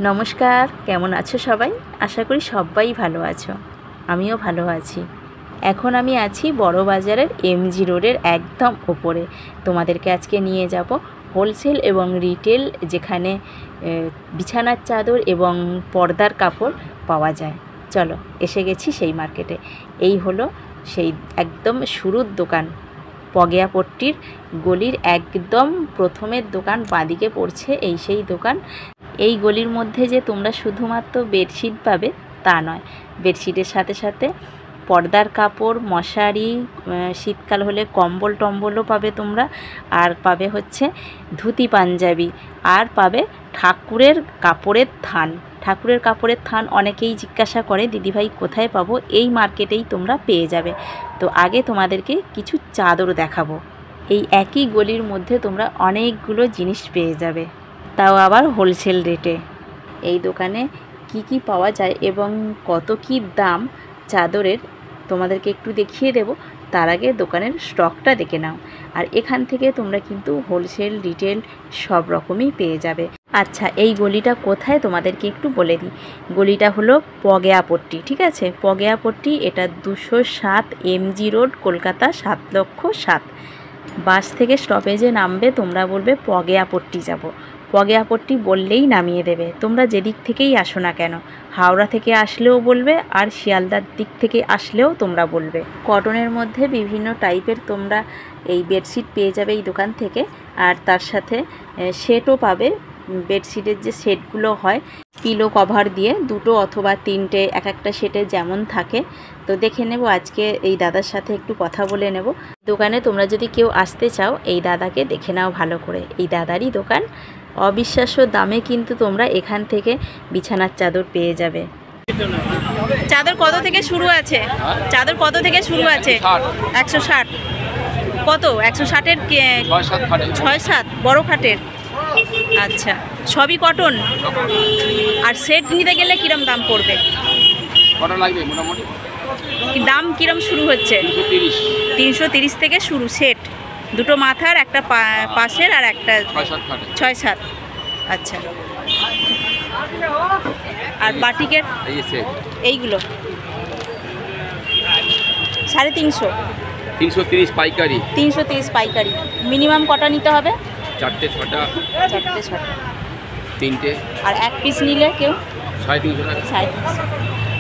নমস্কার, কেমন আছো সবাই? আশা করি সবাই ভালো আছো। আমিও ভালো আছি। এখন আমি আছি বড় বাজারের এমজি রোডের একদম উপরে। তোমাদেরকে আজকে নিয়ে যাব হোলসেল এবং রিটেল, যেখানে বিছানার চাদর এবং পর্দার কাপড় পাওয়া যায়। চলো, এসে গেছি সেই মার্কেটে। এই হলো সেই একদম শুরুর দোকান, পগেয়াপট্টির গলির একদম প্রথমের দোকান, বাঁদিকে পড়ছে এই সেই দোকান। এই গলির মধ্যে যে তোমরা শুধুমাত্র বেডশিট পাবে তা নয়, বেডশিটের সাথে সাথে পর্দার কাপড়, মশারি, শীতকাল হলে কম্বল টম্বলও পাবে তোমরা। আর পাবে হচ্ছে ধুতি পাঞ্জাবি, আর পাবে ঠাকুরের কাপড়ের থান। ঠাকুরের কাপড়ের থান অনেকেই জিজ্ঞাসা করে, দিদিভাই কোথায় পাবো? এই মার্কেটেই তোমরা পেয়ে যাবে। তো আগে তোমাদেরকে কিছু চাদর দেখাবো। এই একই গলির মধ্যে তোমরা অনেকগুলো জিনিস পেয়ে যাবে, তাও আবার হোলসেল রেটে। এই দোকানে কি কি পাওয়া যায় এবং কত কি দাম চাদরের তোমাদেরকে একটু দেখিয়ে দেব। তার আগে দোকানের স্টকটা দেখে নাও। আর এখান থেকে তোমরা কিন্তু হোলসেল রিটেল সব রকমই পেয়ে যাবে। আচ্ছা, এই গলিটা কোথায় তোমাদেরকে একটু বলে দিই। গলিটা হলো পগেয়াপট্টি, ঠিক আছে? পগেয়াপট্টি, এটা 207 এমজি রোড, কলকাতা 7,00,000। বাস থেকে স্টপেজে নামবে, তোমরা বলবে পগেয়াপট্টি যাব। পগেয়াপট্টি বললেই নামিয়ে দেবে, তোমরা যেদিক থেকেই আসো না কেন। হাওড়া থেকে আসলেও বলবে, আর শিয়ালদার দিক থেকে আসলেও তোমরা বলবে। কটনের মধ্যে বিভিন্ন টাইপের তোমরা এই বেডশিট পেয়ে যাবে এই দোকান থেকে। আর তার সাথে সেটও পাবে। বেডশিটের যে সেটগুলো হয় পিলো কভার দিয়ে, 2 অথবা 3টে এক একটা সেটে যেমন থাকে। তো দেখে নেব আজকে, এই দাদার সাথে একটু কথা বলে নেব। দোকানে তোমরা যদি কেউ আসতে চাও, এই দাদাকে দেখে নাও ভালো করে। এই দাদারই দোকান। অবিশ্বাস্য দামে কিন্তু তোমরা এখান থেকে বিছানার চাদর পেয়ে যাবে। চাদর কত থেকে শুরু আছে? চাদর কত থেকে শুরু আছে? 160। কত? 160-এর 6-7 বড় খাটের? আচ্ছা, সবই কটন। আর সেট নিতে গেলে কিরম দাম পড়বে? মোটামুটি দাম কিরম শুরু হচ্ছে? 330 থেকে শুরু সেট। 2 মাথার, একটা পাশের, আর একটা 6-7। আচ্ছা, আর বাটিকের এইগুলো 350 পাইকারি। 330 পাইকারি। মিনিমাম কটা নিতে হবে? 4টে 6টা। 3টে। আর এক পিস নিলে কেউ 350 টাকা। 350।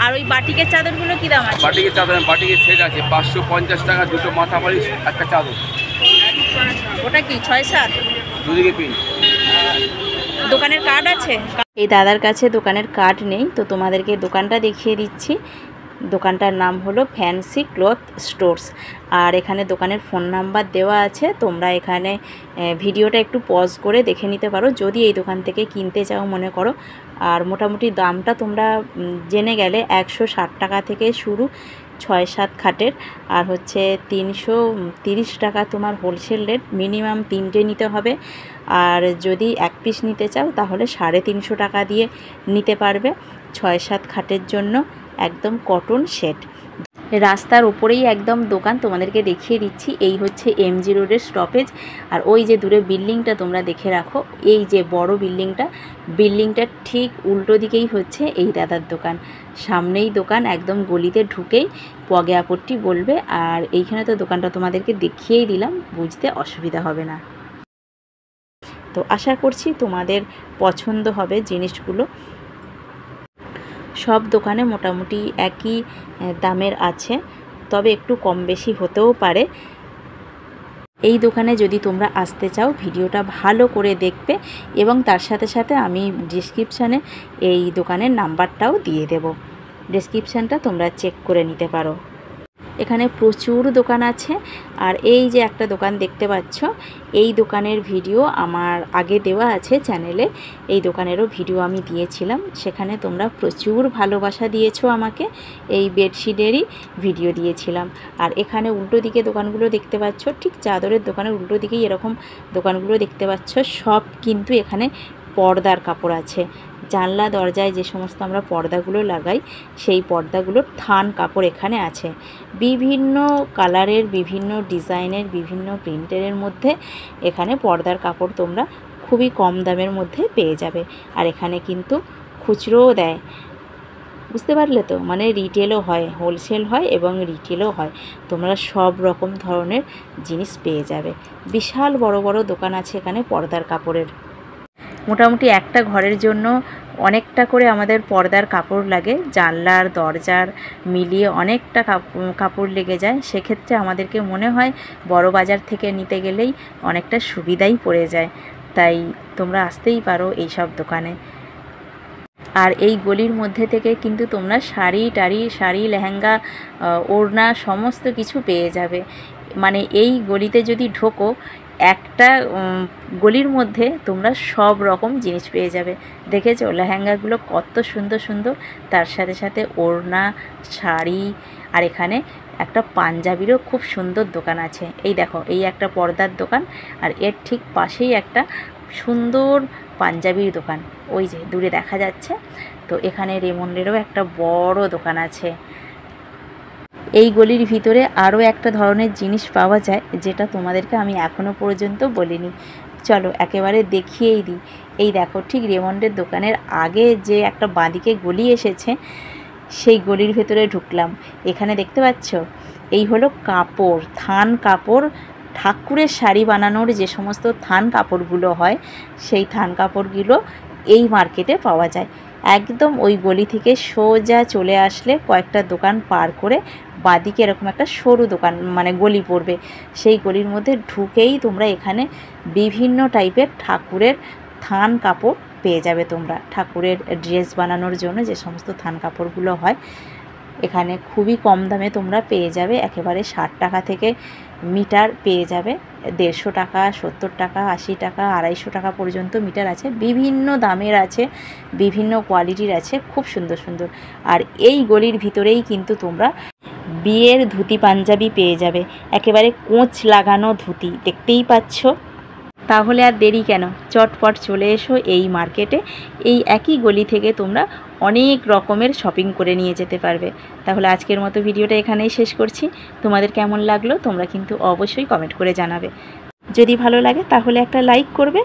আর ওই বাটিকের চাদরগুলো কি দাম আছে? বাটিকের চাদর, বাটিকের সেট আছে 550 টাকা, 2 মাথা বালিশ, একটা চাদর। ওটা কি 6-7? দুদিকে প্রিন্ট। দোকানের কার্ড আছে? এই দাদার কাছে দোকানের কার্ড নেই, তো তোমাদেরকে দোকানটা দেখিয়ে দিচ্ছি। দোকানটার নাম হলো ফ্যান্সি ক্লথ স্টোর্স। আর এখানে দোকানের ফোন নাম্বার দেওয়া আছে। তোমরা এখানে ভিডিওটা একটু পজ করে দেখে নিতে পারো যদি এই দোকান থেকে কিনতে চাও মনে করো। আর মোটামুটি দামটা তোমরা জেনে গেলে। 160 টাকা থেকে শুরু 6-7 খাটের। আর হচ্ছে 330 টাকা তোমার হোলসেল রেট। মিনিমাম 3টে নিতে হবে। আর যদি এক পিস নিতে চাও তাহলে 350 টাকা দিয়ে নিতে পারবে 6-7 খাটের জন্য। একদম কটন সেট। রাস্তার উপরেই একদম দোকান, তোমাদেরকে দেখিয়ে দিচ্ছি। এই হচ্ছে এমজি রোডের স্টপেজ। আর ওই যে দূরে বিল্ডিংটা তোমরা দেখে রাখো, এই যে বড় বিল্ডিংটার ঠিক উল্টো দিকেই হচ্ছে এই দাদার দোকান। সামনেই দোকান, একদম গলিতে ঢুকেই পগেয়াপট্টি বলবে। আর এইখানে তো দোকানটা তোমাদেরকে দেখিয়েই দিলাম, বুঝতে অসুবিধা হবে না। তো আশা করছি তোমাদের পছন্দ হবে জিনিসগুলো। সব দোকানে মোটামুটি একই দামের আছে, তবে একটু কম বেশি হতেও পারে। এই দোকানে যদি তোমরা আসতে চাও ভিডিওটা ভালো করে দেখবে, এবং তার সাথে সাথে আমি ডেসক্রিপশানে এই দোকানের নাম্বারটাও দিয়ে দেব। ডেসক্রিপশানটা তোমরা চেক করে নিতে পারো। এখানে প্রচুর দোকান আছে। আর এই যে একটা দোকান দেখতে পাচ্ছ, এই দোকানের ভিডিও আমার আগে দেওয়া আছে চ্যানেলে। এই দোকানেরও ভিডিও আমি দিয়েছিলাম, সেখানে তোমরা প্রচুর ভালোবাসা দিয়েছো আমাকে। এই বেডশিটেরই ভিডিও দিয়েছিলাম। আর এখানে উল্টো দিকে দোকানগুলো দেখতে পাচ্ছ, ঠিক চাদরের দোকানের উল্টো দিকেই এরকম দোকানগুলো দেখতে পাচ্ছ। সব কিন্তু এখানে পর্দার কাপড় আছে। জানলা দরজায় যে সমস্ত আমরা পর্দাগুলো লাগাই, সেই পর্দাগুলোর থান কাপড় এখানে আছে। বিভিন্ন কালারের, বিভিন্ন ডিজাইনের, বিভিন্ন প্রিন্টের মধ্যে এখানে পর্দার কাপড় তোমরা খুবই কম দামের মধ্যে পেয়ে যাবে। আর এখানে কিন্তু খুচরোও দেয়, বুঝতে পারলে তো? মানে রিটেলও হয়, হোলসেল হয় এবং রিটেলও হয়। তোমরা সব রকম ধরনের জিনিস পেয়ে যাবে। বিশাল বড় বড় দোকান আছে এখানে পর্দার কাপড়ের। মোটামুটি একটা ঘরের জন্য অনেকটা করে আমাদের পর্দার কাপড় লাগে, জানলার দরজার মিলিয়ে অনেকটা কাপড় লেগে যায়। সেক্ষেত্রে আমাদেরকে মনে হয় বড় বাজার থেকে নিতে গেলেই অনেকটা সুবিধাই পড়ে যায়। তাই তোমরা আসতেই পারো এই সব দোকানে। আর এই গলির মধ্যে থেকে কিন্তু তোমরা শাড়ি লেহেঙ্গা ওড়না সমস্ত কিছু পেয়ে যাবে। মানে এই গলিতে যদি ঢোকো, একটা গলির মধ্যে তোমরা সব রকম জিনিস পেয়ে যাবে। দেখেছো লেহেঙ্গাগুলো কত সুন্দর সুন্দর, তার সাথে সাথে ওড়না, শাড়ি। আর এখানে একটা পাঞ্জাবিরও খুব সুন্দর দোকান আছে। এই দেখো, এই একটা পর্দার দোকান, আর এর ঠিক পাশেই একটা সুন্দর পাঞ্জাবির দোকান, ওই যে দূরে দেখা যাচ্ছে। তো এখানে রেমন্ডেরও একটা বড় দোকান আছে। এই গলির ভিতরে আরও একটা ধরনের জিনিস পাওয়া যায়, যেটা তোমাদেরকে আমি এখনও পর্যন্ত বলিনি। চলো একেবারে দেখিয়েই দিই। এই দেখো, ঠিক রেমন্ডের দোকানের আগে যে একটা বাঁদিকে গলি এসেছে, সেই গলির ভেতরে ঢুকলাম। এখানে দেখতে পাচ্ছ, এই হলো কাপড়, থান কাপড়। ঠাকুরের শাড়ি বানানোর যে সমস্ত থান কাপড়গুলো হয়, সেই থান কাপড়গুলো এই মার্কেটে পাওয়া যায়। একদম ওই গলি থেকে সোজা চলে আসলে কয়েকটা দোকান পার করে বাঁদিকে এরকম একটা সরু দোকান, মানে গলি পড়বে। সেই গলির মধ্যে ঢুকেই তোমরা এখানে বিভিন্ন টাইপের ঠাকুরের থান কাপড় পেয়ে যাবে। তোমরা ঠাকুরের ড্রেস বানানোর জন্য যে সমস্ত থান কাপড়গুলো হয়, এখানে খুবই কম দামে তোমরা পেয়ে যাবে। একেবারে 60 টাকা থেকে মিটার পেয়ে যাবে। 150 টাকা, 70 টাকা, 80 টাকা, 250 টাকা পর্যন্ত মিটার আছে। বিভিন্ন দামের আছে, বিভিন্ন কোয়ালিটির আছে, খুব সুন্দর সুন্দর। আর এই গলির ভিতরেই কিন্তু তোমরা বিয়ের ধুতি পাঞ্জাবি পেয়ে যাবে, একেবারে কোঁচ লাগানো ধুতি, দেখতেই পাচ্ছ। তাহলে আর দেরি কেন, চটপট চলে এসো এই মার্কেটে। এই একই গলি থেকে তোমরা অনেক রকমের শপিং করে নিয়ে যেতে পারবে। তাহলে আজকের মতো ভিডিওটা এখানেই শেষ করছি। তোমাদের কেমন লাগলো তোমরা কিন্তু অবশ্যই কমেন্ট করে জানাবে। যদি ভালো লাগে তাহলে একটা লাইক করবে।